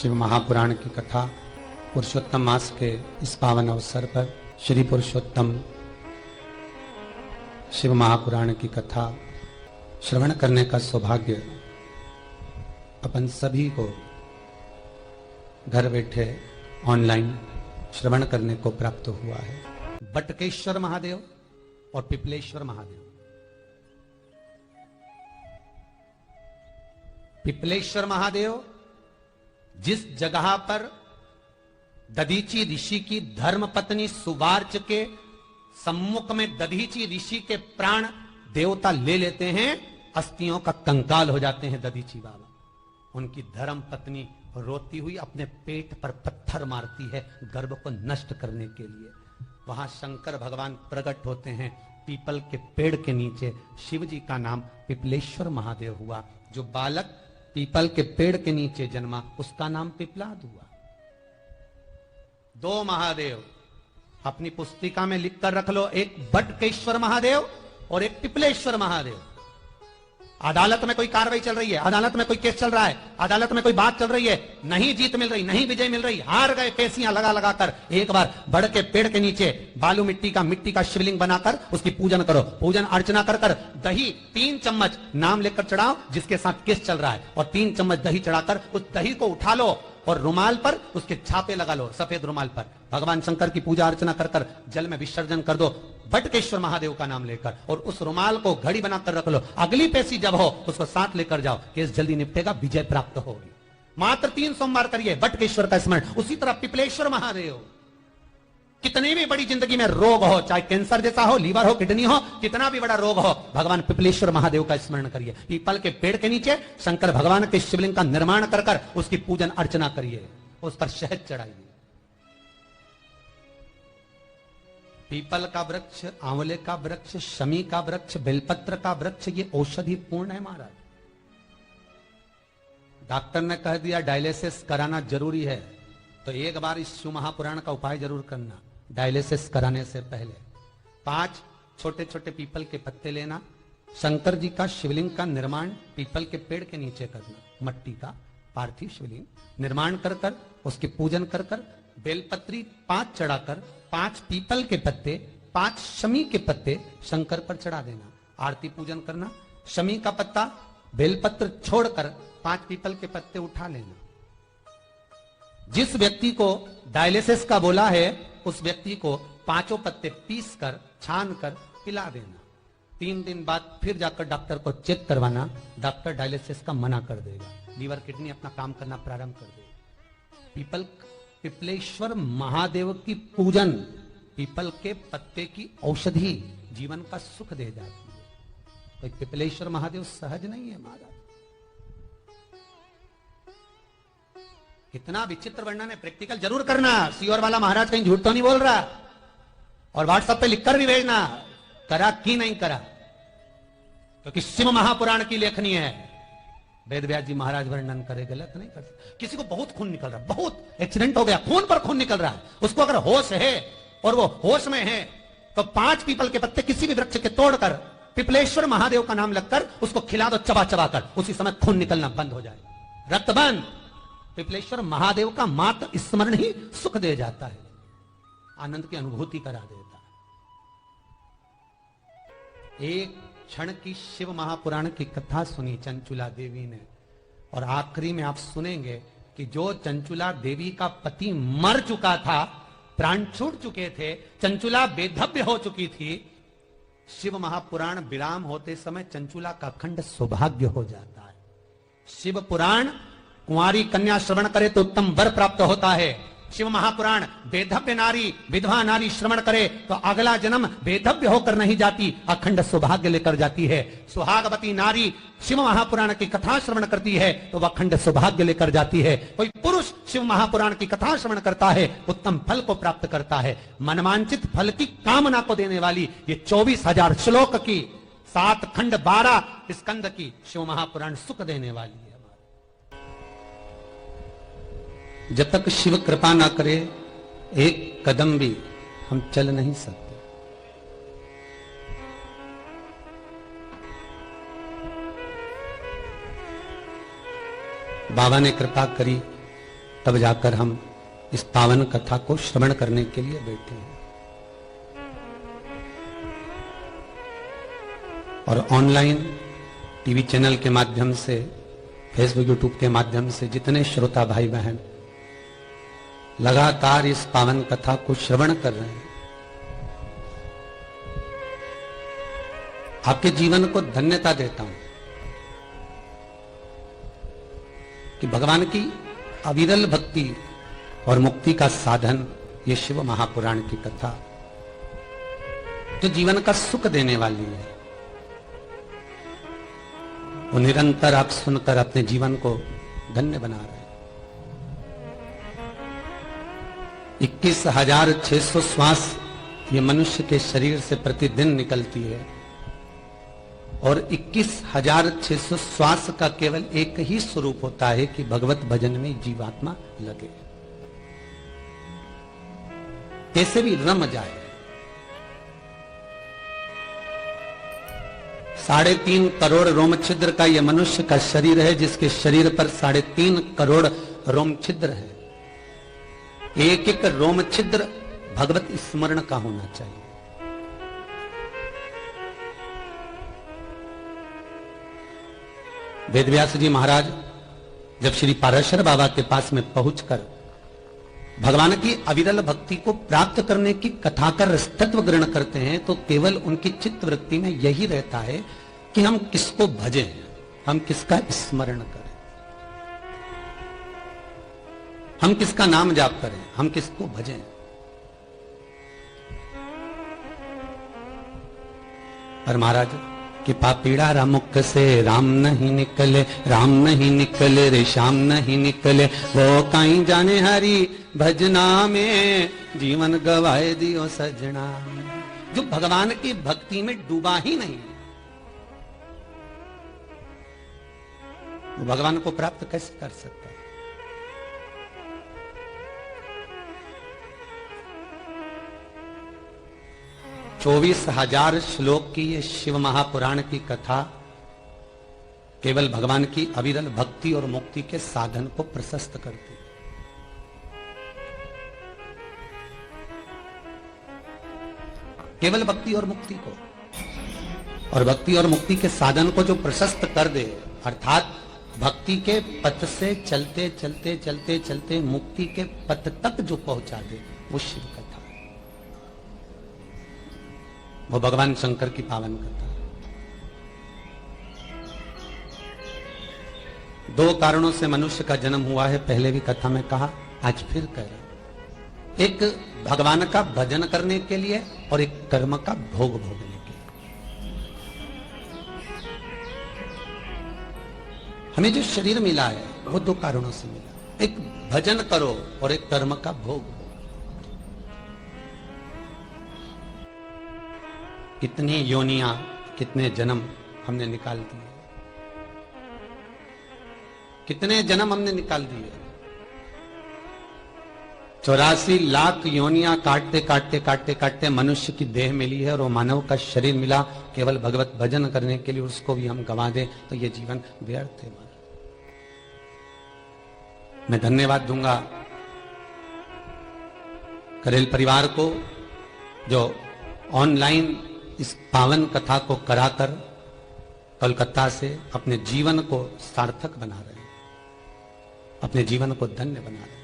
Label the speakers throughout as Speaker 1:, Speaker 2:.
Speaker 1: शिव महापुराण की कथा पुरुषोत्तम मास के इस पावन अवसर पर श्री पुरुषोत्तम शिव महापुराण की कथा श्रवण करने का सौभाग्य अपन सभी को घर बैठे ऑनलाइन श्रवण करने को प्राप्त हुआ है। बटकेश्वर महादेव और पिपलेश्वर महादेव। पिपलेश्वर महादेव जिस जगह पर दधीची ऋषि की धर्म पत्नी सुवार्च के सम्मुख में दधीची ऋषि के प्राण देवता ले लेते हैं, अस्थियों का कंकाल हो जाते हैं दधीची बाबा। उनकी धर्म पत्नी रोती हुई अपने पेट पर पत्थर मारती है गर्भ को नष्ट करने के लिए। वहां शंकर भगवान प्रकट होते हैं पीपल के पेड़ के नीचे। शिव जी का नाम पिपलेश्वर महादेव हुआ। जो बालक पीपल के पेड़ के नीचे जन्मा उसका नाम पिपलाद हुआ। दो महादेव अपनी पुस्तिका में लिखकर रख लो, एक बटकेश्वर महादेव और एक पिपलेश्वर महादेव। अदालत में कोई कार्रवाई चल रही है, अदालत में कोई केस चल रहा है, अदालत में कोई बात चल रही है, नहीं जीत मिल रही, नहीं विजय मिल रही, हार गए, पेशियां लगा लगा कर एक बार बड़ के पेड़ के नीचे बालू मिट्टी का शिवलिंग बनाकर उसकी पूजन करो। पूजन अर्चना कर कर दही 3 चम्मच नाम लेकर चढ़ाओ जिसके साथ केस चल रहा है, और 3 चम्मच दही चढ़ाकर उस दही को उठा लो और रुमाल पर उसके छापे लगा लो, सफेद रुमाल पर। भगवान शंकर की पूजा अर्चना कर कर जल में विसर्जन कर दो बटकेश्वर महादेव का नाम लेकर, और उस रुमाल को घड़ी बनाकर रख लो। अगली पेशी जब हो उसको साथ लेकर जाओ, केस जल्दी निपटेगा, विजय प्राप्त होगी। मात्र 3 सोमवार करिए बटकेश्वर का स्मरण। उसी तरह पिपलेश्वर महादेव, कितनी भी बड़ी जिंदगी में रोग हो, चाहे कैंसर जैसा हो, लीवर हो, किडनी हो, कितना भी बड़ा रोग हो, भगवान पिपलेश्वर महादेव का स्मरण करिए। पीपल के पेड़ के नीचे शंकर भगवान के शिवलिंग का निर्माण कर कर उसकी पूजन अर्चना करिए, उस पर शहद चढ़ाइए। पीपल का वृक्ष, आंवले का वृक्ष, शमी का वृक्ष, बेलपत्र का वृक्ष, ये औषधि पूर्ण है महाराज। डॉक्टर ने कह दिया डायलिसिस कराना जरूरी है, तो एक बार इस शिव महापुराण का उपाय जरूर करना। डायलिसिस कराने से पहले 5 छोटे छोटे पीपल के पत्ते लेना, शंकर जी का शिवलिंग का निर्माण पीपल के पेड़ के नीचे करना, मट्टी का पार्थिव शिवलिंग निर्माण कर कर उसकी पूजन कर कर बेलपत्री 5 चढ़ाकर 5 पीपल के पत्ते, 5 शमी के पत्ते शंकर पर चढ़ा देना। आरती पूजन करना, शमी का पत्ता बेलपत्र छोड़कर 5 पीपल के पत्ते उठा लेना। जिस व्यक्ति को डायलिसिस का बोला है उस व्यक्ति को 5 पत्ते पीस कर छान कर पिला देना। 3 दिन बाद फिर जाकर डॉक्टर को चेक करवाना, डॉक्टर डायलिसिस का मना कर देगा, लीवर किडनी अपना काम करना प्रारंभ कर देगा। पिपलेश्वर महादेव की पूजन, पीपल के पत्ते की औषधि जीवन का सुख दे जाती है। तो पिपलेश्वर महादेव सहज नहीं है महाराज। कितना विचित्र वर्णन है, प्रैक्टिकल जरूर करना। सीओर वाला महाराज कहीं झूठ तो नहीं बोल रहा, और व्हाट्सएप पे लिखकर भी भेजना करा कि नहीं करा, क्योंकि शिव महापुराण की लेखनी है। वेद व्यास जी महाराज वर्णन करे, गलत नहीं कर सकते। किसी को बहुत खून निकल रहा है, बहुत एक्सीडेंट हो गया, खून पर खून निकल रहा है, उसको अगर होश है और वो होश में है तो 5 पीपल के पत्ते किसी भी वृक्ष के तोड़कर पिपलेश्वर महादेव का नाम लगकर उसको खिला दो चबा चबा कर, उसी समय खून निकलना बंद हो जाए, रक्त बंद। पिपलेश्वर महादेव का मात्र स्मरण ही सुख दे जाता है, आनंद की अनुभूति करा देता है। एक क्षण की शिव महापुराण की कथा सुनी चंचुला देवी ने, और आखिरी में आप सुनेंगे कि जो चंचुला देवी का पति मर चुका था, प्राण छूट चुके थे, चंचुला बेधव्य हो चुकी थी, शिव महापुराण विराम होते समय चंचुला का अखंड सौभाग्य हो जाता है। शिव पुराण कुंवारी कन्या श्रवण करे तो उत्तम वर प्राप्त होता है। शिव महापुराण बेधव्य नारी, विधवा नारी श्रवण करे तो अगला जन्म बेधव्य होकर नहीं जाती, अखंड सौभाग्य लेकर जाती है। सुहागवती नारी शिव महापुराण की कथा श्रवण करती है तो वह अखंड सौभाग्य लेकर जाती है। कोई पुरुष शिव महापुराण की कथा श्रवण करता है, उत्तम फल को प्राप्त करता है। मनवांचित फल की कामना को देने वाली ये 24,000 श्लोक की 7 खंड 12 स्कंद की शिव महापुराण सुख देने वाली है। जब तक शिव कृपा ना करे एक कदम भी हम चल नहीं सकते। बाबा ने कृपा करी, तब जाकर हम इस पावन कथा को श्रवण करने के लिए बैठे हैं। और ऑनलाइन टीवी चैनल के माध्यम से, फेसबुक यूट्यूब के माध्यम से जितने श्रोता भाई बहन लगातार इस पावन कथा को श्रवण कर रहे हैं, आपके जीवन को धन्यता देता हूं कि भगवान की अविरल भक्ति और मुक्ति का साधन ये शिव महापुराण की कथा जो जीवन का सुख देने वाली है, वो निरंतर आप सुनकर अपने जीवन को धन्य बना रहे हैं। 21,600 श्वास ये मनुष्य के शरीर से प्रतिदिन निकलती है और 21,600 श्वास का केवल एक ही स्वरूप होता है कि भगवत भजन में जीवात्मा लगे, कैसे भी रम जाए। 3.5 करोड़ रोम छिद्र का यह मनुष्य का शरीर है, जिसके शरीर पर 3.5 करोड़ रोम छिद्र है। एक एक रोम छिद्र भगवत स्मरण का होना चाहिए। वेदव्यास जी महाराज जब श्री पाराशर बाबा के पास में पहुंचकर भगवान की अविरल भक्ति को प्राप्त करने की कथा का रसतत्व ग्रहण करते हैं, तो केवल उनकी चित्त वृत्ति में यही रहता है कि हम किसको भजें, हम किसका स्मरण करें, हम किसका नाम जाप करें, हम किसको भजें। पर महाराज कि पापीड़ा रामुख से राम नहीं निकले, राम नहीं निकले रे श्याम नहीं निकले, वो कहीं जाने हरी भजना में जीवन गवाए दियो सजना। जो भगवान की भक्ति में डूबा ही नहीं, वो भगवान को प्राप्त कैसे कर सकता है? 24,000 श्लोक की ये शिव महापुराण की कथा केवल भगवान की अविरल भक्ति और मुक्ति के साधन को प्रशस्त करती है। केवल भक्ति और मुक्ति को, और भक्ति और मुक्ति के साधन को जो प्रशस्त कर दे, अर्थात भक्ति के पथ से चलते चलते चलते चलते मुक्ति के पथ तक जो पहुंचा दे, वो शिव कथा, वो भगवान शंकर की पावन कथा। 2 कारणों से मनुष्य का जन्म हुआ है, पहले भी कथा में कहा, आज फिर कह रहा। एक भगवान का भजन करने के लिए और एक कर्म का भोग भोगने के लिए। हमें जो शरीर मिला है वो 2 कारणों से मिला, एक भजन करो और एक कर्म का भोग। कितनी योनियां, कितने जन्म हमने निकाल दिए, कितने जन्म हमने निकाल दिए। 84 लाख योनियां काटते काटते काटते काटते मनुष्य की देह मिली है, और वो मानव का शरीर मिला केवल भगवत भजन करने के लिए, उसको भी हम गंवा दें तो ये जीवन व्यर्थ है। मैं धन्यवाद दूंगा करेल परिवार को, जो ऑनलाइन इस पावन कथा को कराकर कोलकाता से अपने जीवन को सार्थक बना रहे हैं, अपने जीवन को धन्य बना रहे हैं।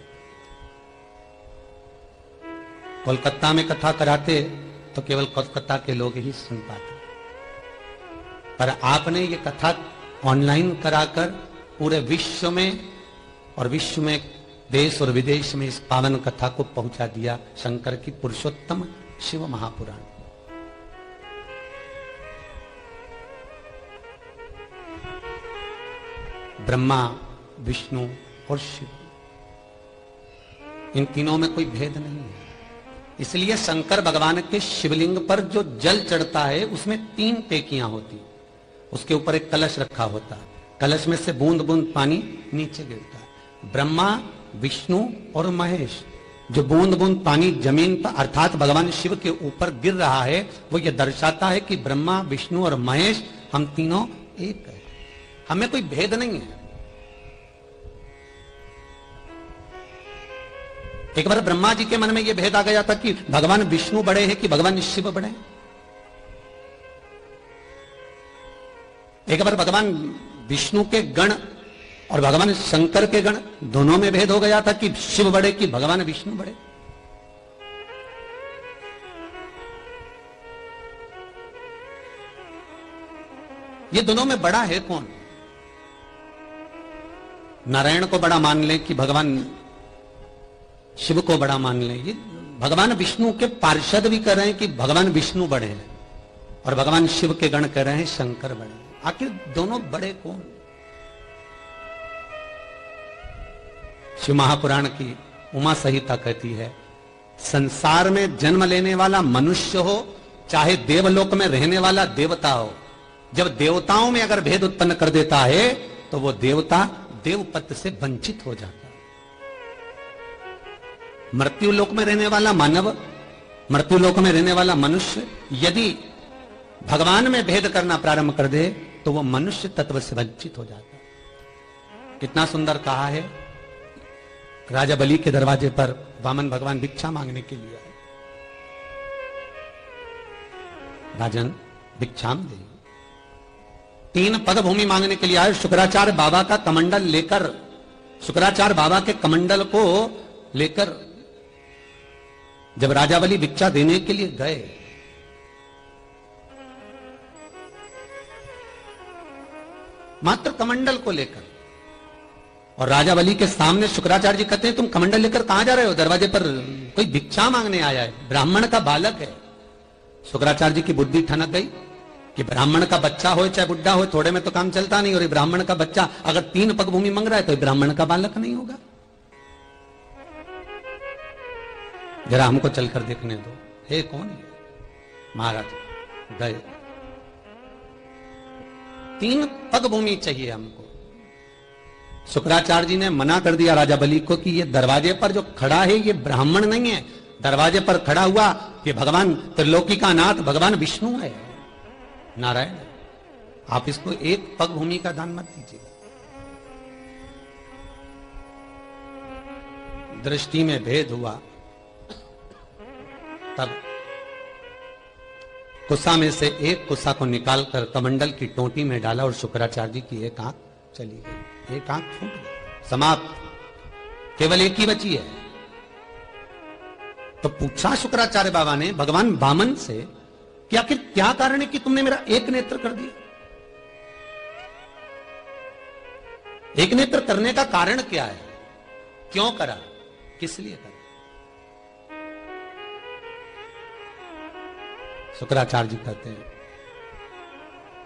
Speaker 1: कोलकाता में कथा कराते तो केवल कोलकाता के लोग ही सुन पाते, पर आपने ये कथा ऑनलाइन कराकर पूरे विश्व में, और विश्व में देश और विदेश में इस पावन कथा को पहुंचा दिया, शंकर की पुरुषोत्तम शिव महापुराण। ब्रह्मा, विष्णु और शिव, इन तीनों में कोई भेद नहीं है। इसलिए शंकर भगवान के शिवलिंग पर जो जल चढ़ता है उसमें 3 टेकियां होती, उसके ऊपर एक कलश रखा होता है, कलश में से बूंद बूंद पानी नीचे गिरता है। ब्रह्मा, विष्णु और महेश, जो बूंद बूंद पानी जमीन पर अर्थात भगवान शिव के ऊपर गिर रहा है, वो ये दर्शाता है कि ब्रह्मा, विष्णु और महेश हम तीनों एक है, हमें कोई भेद नहीं है। एक बार ब्रह्मा जी के मन में यह भेद आ गया था कि भगवान विष्णु बड़े हैं कि भगवान शिव बड़े हैं। एक बार भगवान विष्णु के गण और भगवान शंकर के गण दोनों में भेद हो गया था कि शिव बड़े कि भगवान विष्णु बड़े। ये दोनों में बड़ा है कौन? नारायण को बड़ा मान ले कि भगवान शिव को बड़ा मान ले? ये भगवान विष्णु के पार्षद भी कह रहे हैं कि भगवान विष्णु बड़े हैं और भगवान शिव के गण कह रहे हैं शंकर बड़े हैं। आखिर दोनों बड़े कौन? शिव महापुराण की उमा संहिता कहती है, संसार में जन्म लेने वाला मनुष्य हो चाहे देवलोक में रहने वाला देवता हो, जब देवताओं में अगर भेद उत्पन्न कर देता है तो वो देवता देवपद से वंचित हो जाता है। मृत्यु लोक में रहने वाला मानव, मृत्यु लोक में रहने वाला मनुष्य यदि भगवान में भेद करना प्रारंभ कर दे तो वो मनुष्य तत्व से वंचित हो जाता है। कितना सुंदर कहा है, राजा बलि के दरवाजे पर वामन भगवान भिक्षा मांगने के लिए आए। राजन भिक्षाम दे, 3 पग भूमि मांगने के लिए आए। शुक्राचार्य बाबा का कमंडल लेकर, शुक्राचार्य बाबा के कमंडल को लेकर जब राजा बलि भिक्षा देने के लिए गए, मात्र कमंडल को लेकर, और राजा बलि के सामने शुक्राचार्य जी कहते हैं तुम कमंडल लेकर कहां जा रहे हो? दरवाजे पर कोई भिक्षा मांगने आया है, ब्राह्मण का बालक है। शुक्राचार्य जी की बुद्धि ठनक गई कि ब्राह्मण का बच्चा हो चाहे बुढ़ा हो, थोड़े में तो काम चलता नहीं, और ये ब्राह्मण का बच्चा अगर 3 पग भूमि मांग रहा है तो ब्राह्मण का बालक नहीं होगा। जरा हमको चलकर देखने दो, हे कौन है? महाराज गए, 3 पग भूमि चाहिए हमको। शुक्राचार्य जी ने मना कर दिया राजा बलि को कि ये दरवाजे पर जो खड़ा है ये ब्राह्मण नहीं है, दरवाजे पर खड़ा हुआ ये भगवान त्रिलोकी का नाथ भगवान विष्णु है, नारायण। आप इसको 1 पग भूमि का दान मत दीजिए। दृष्टि में भेद हुआ, तब कुसा में से एक कुसा को निकालकर कमंडल की टोटी में डाला और शुक्राचार्य जी की एक आंख चली गई, एक आंख फूट गई, समाप्त, केवल एक ही बची है। तो पूछा शुक्राचार्य बाबा ने भगवान वामन से कि आखिर क्या कारण है कि तुमने मेरा एक नेत्र कर दिया? एक नेत्र करने का कारण क्या है? क्यों करा? किस लिए करा? शुक्राचार्य जी कहते हैं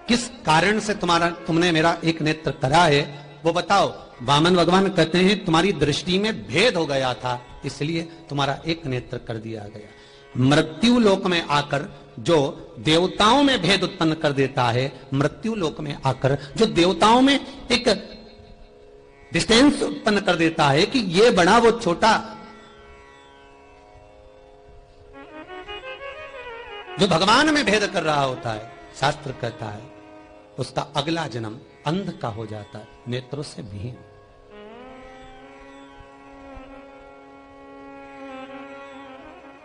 Speaker 1: किस कारण से तुमने मेरा एक नेत्र करा है वो बताओ। वामन भगवान कहते हैं तुम्हारी दृष्टि में भेद हो गया था इसलिए तुम्हारा एक नेत्र कर दिया गया। मृत्यु लोक में आकर जो देवताओं में भेद उत्पन्न कर देता है, मृत्यु लोक में आकर जो देवताओं में एक डिस्टेंस उत्पन्न कर देता है कि ये बड़ा वो छोटा, जो भगवान में भेद कर रहा होता है, शास्त्र कहता है उसका अगला जन्म अंध का हो जाता है, नेत्रों से विहीन।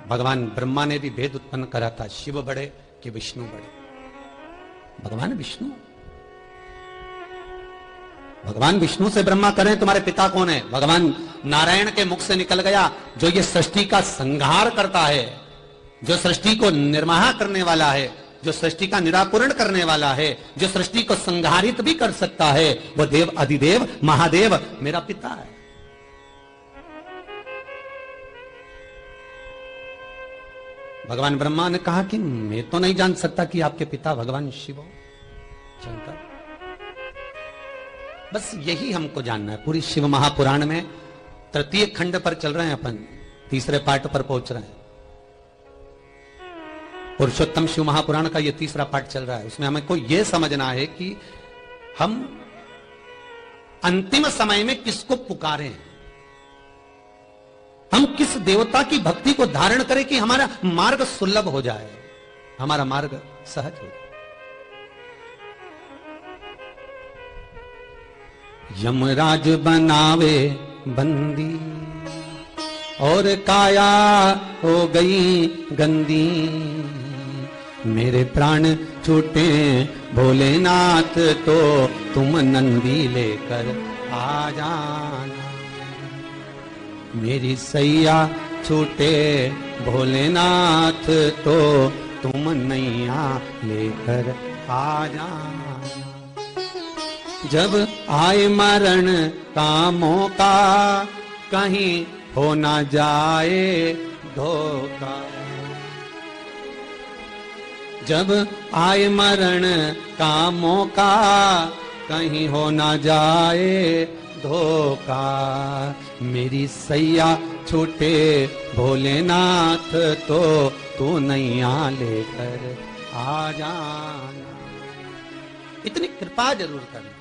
Speaker 1: भगवान ब्रह्मा ने भी भेद उत्पन्न करा था, शिव बड़े कि विष्णु बड़े? भगवान विष्णु, भगवान विष्णु से ब्रह्मा करें तुम्हारे पिता कौन है? भगवान नारायण के मुख से निकल गया जो ये सृष्टि का संहार करता है, जो सृष्टि को निर्माण करने वाला है, जो सृष्टि का निराकरण करने वाला है, जो सृष्टि को संहारित भी कर सकता है, वो देव अधिदेव महादेव मेरा पिता है। भगवान ब्रह्मा ने कहा कि मैं तो नहीं जान सकता कि आपके पिता भगवान शिव हो, शंकर। बस यही हमको जानना है। पूरी शिव महापुराण में 3य खंड पर चल रहे हैं अपन, 3रे पार्ट पर पहुंच रहे हैं। पुरुषोत्तम शिव महापुराण का ये 3रा पार्ट चल रहा है। उसमें हमें को यह समझना है कि हम अंतिम समय में किसको पुकारें, हम किस देवता की भक्ति को धारण करें कि हमारा मार्ग सुलभ हो जाए, हमारा मार्ग सहज हो जाए। यमराज बनावे बंदी, और काया हो गई गंदी। मेरे प्राण छूटे भोलेनाथ तो तुम नंदी लेकर आ जाना। मेरी सैया छूटे भोलेनाथ तो तुम नैया लेकर आ जाना। जब आए मरण का मौका कहीं हो ना जाए धोखा। जब आए मरण का मौका कहीं हो ना जाए धोखा। मेरी सैया छूटे भोलेनाथ तो तू नैया लेकर आ जाना। इतनी कृपा जरूर करना।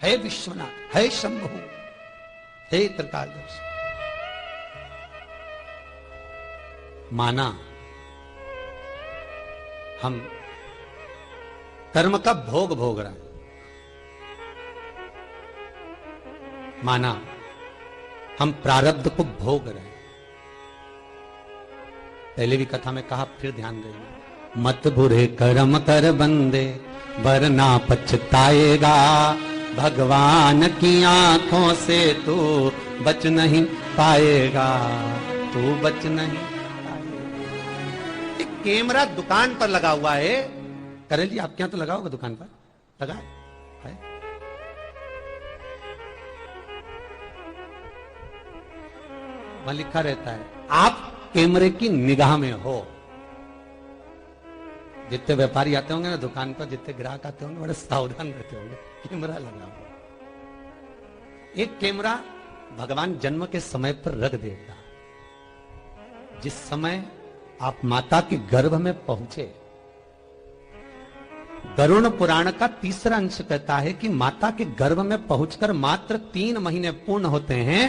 Speaker 1: है विश्वनाथ, है शंभु, हे त्रिकालदर्शी। माना हम कर्म का भोग भोग रहे हैं, माना हम प्रारब्ध को भोग रहे हैं। पहले भी कथा में कहा, फिर ध्यान देना। मत बुरे कर्म कर बंदे वरना पछताएगा। भगवान की आंखों से तू बच नहीं पाएगा, तू बच नहीं पाएगा। एक कैमरा दुकान पर लगा हुआ है। करें जी, आपके यहां तो लगा होगा दुकान पर, लगा है? वहां लिखा रहता है आप कैमरे की निगाह में हो। जितने व्यापारी आते होंगे ना दुकान पर, जितने ग्राहक आते होंगे, बड़े सावधान रहते होंगे। कैमरा लगा हुआ, एक कैमरा भगवान जन्म के समय पर रख देता। जिस समय आप माता के गर्भ में पहुंचे, गरुड़ पुराण का तीसरा अंश कहता है कि माता के गर्भ में पहुंचकर मात्र 3 महीने पूर्ण होते हैं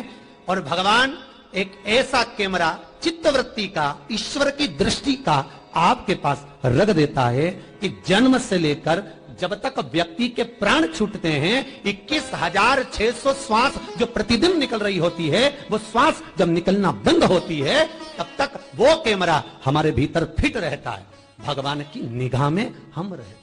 Speaker 1: और भगवान एक ऐसा कैमरा चित्तवृत्ति का, ईश्वर की दृष्टि का आपके पास रख देता है कि जन्म से लेकर जब तक व्यक्ति के प्राण छूटते हैं 21,600 श्वास जो प्रतिदिन निकल रही होती है, वो श्वास जब निकलना बंद होती है तब तक वो कैमरा हमारे भीतर फिट रहता है। भगवान की निगाह में हम रहते हैं।